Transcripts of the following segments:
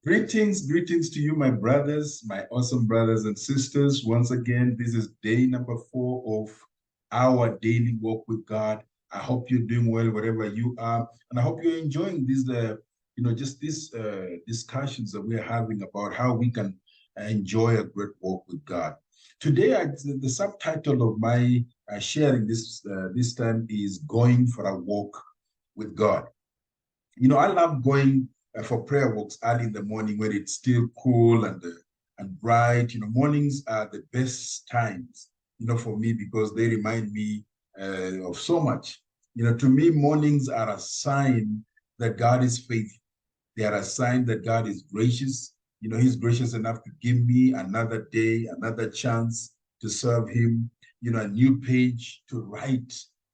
Greetings to you, my brothers, my awesome brothers and sisters. Once again, this is day number 4 of our daily walk with God. I hope you're doing well wherever you are, and I hope you're enjoying these, just these discussions that we're having about how we can enjoy a great walk with God. Today, the subtitle of my sharing this time is "Going for a Walk with God." I love going for prayer walks early in the morning when it's still cool and bright. Mornings are the best times, for me because they remind me of so much. To me, mornings are a sign that God is faithful. They are a sign that God is gracious. He's gracious enough to give me another day, another chance to serve him, a new page to write,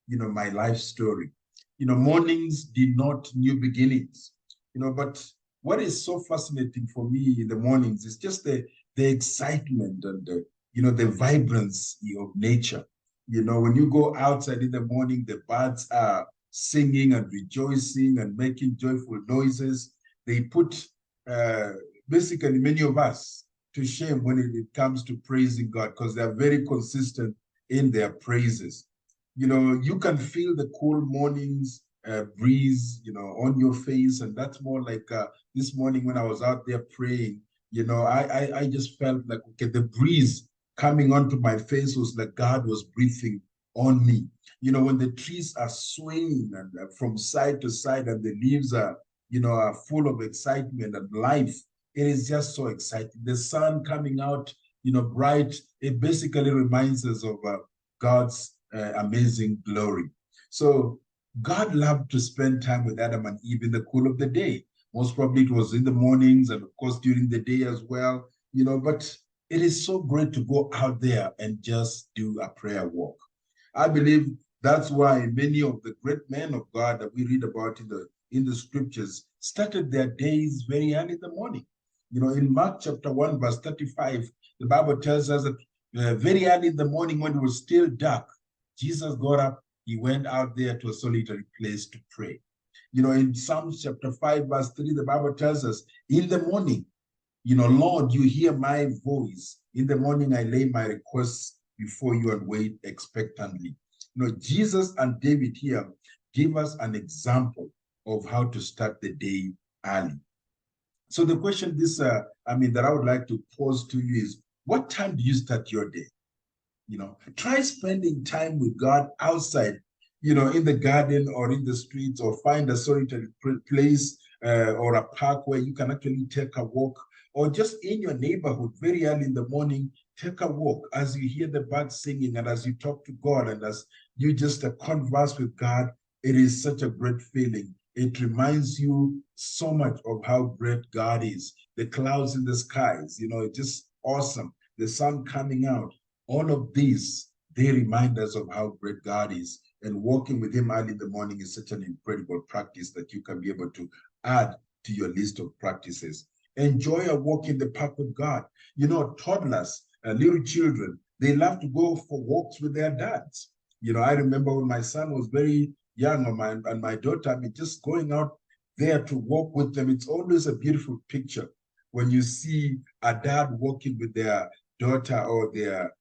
my life story. Mornings denote new beginnings, but what is so fascinating for me in the mornings is just the excitement and the vibrancy of nature. When you go outside in the morning, the birds are singing and rejoicing and making joyful noises. They put uh, basically many of us to shame when it comes to praising God because they're very consistent in their praises. You can feel the cool mornings breeze, on your face. And that's more like this morning when I was out there praying, I just felt like, okay, the breeze coming onto my face was like God was breathing on me. When the trees are swaying and from side to side and the leaves are full of excitement and life, it is just so exciting. The sun coming out, bright, it basically reminds us of God's amazing glory. So God loved to spend time with Adam and Eve in the cool of the day. Most probably it was in the mornings and of course during the day as well, but it is so great to go out there and just do a prayer walk. I believe that's why many of the great men of God that we read about in the scriptures started their days very early in the morning. In Mark chapter 1, verse 35, the Bible tells us that very early in the morning when it was still dark, Jesus got up, he went out there to a solitary place to pray. In Psalms chapter 5, verse 3, the Bible tells us, in the morning, Lord, you hear my voice. In the morning, I lay my requests before you and wait expectantly. Jesus and David here give us an example of how to start the day early. So the question that I would like to pose to you is, what time do you start your day? Try spending time with God outside, in the garden or in the streets, or find a solitary place or a park where you can actually take a walk, or just in your neighborhood very early in the morning, take a walk as you hear the birds singing and as you talk to God and as you just converse with God. It is such a great feeling. It reminds you so much of how great God is. The clouds in the skies, it's just awesome. The sun coming out, all of these, they remind us of how great God is. And walking with him early in the morning is such an incredible practice that you can be able to add to your list of practices. Enjoy a walk in the park with God. Toddlers, little children, they love to go for walks with their dads. I remember when my son was very young and my daughter, just going out there to walk with them. It's always a beautiful picture when you see a dad walking with their daughter or their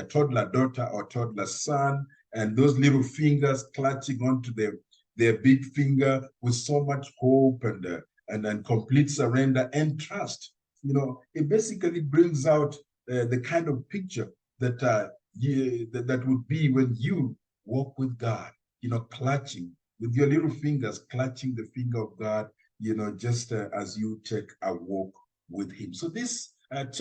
toddler daughter or toddler son, and those little fingers clutching onto their big finger with so much hope and complete surrender and trust. It basically brings out the kind of picture that would be when you walk with God, clutching with your little fingers, clutching the finger of God, just as you take a walk with him. So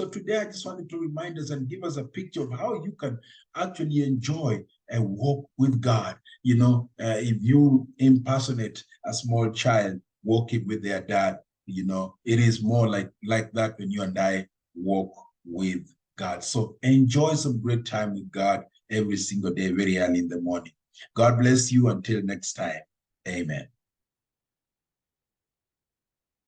today I just wanted to remind us and give us a picture of how you can actually enjoy a walk with God. If you impersonate a small child walking with their dad, it is more like that when you and I walk with God. So enjoy some great time with God every single day, very early in the morning. God bless you until next time. Amen.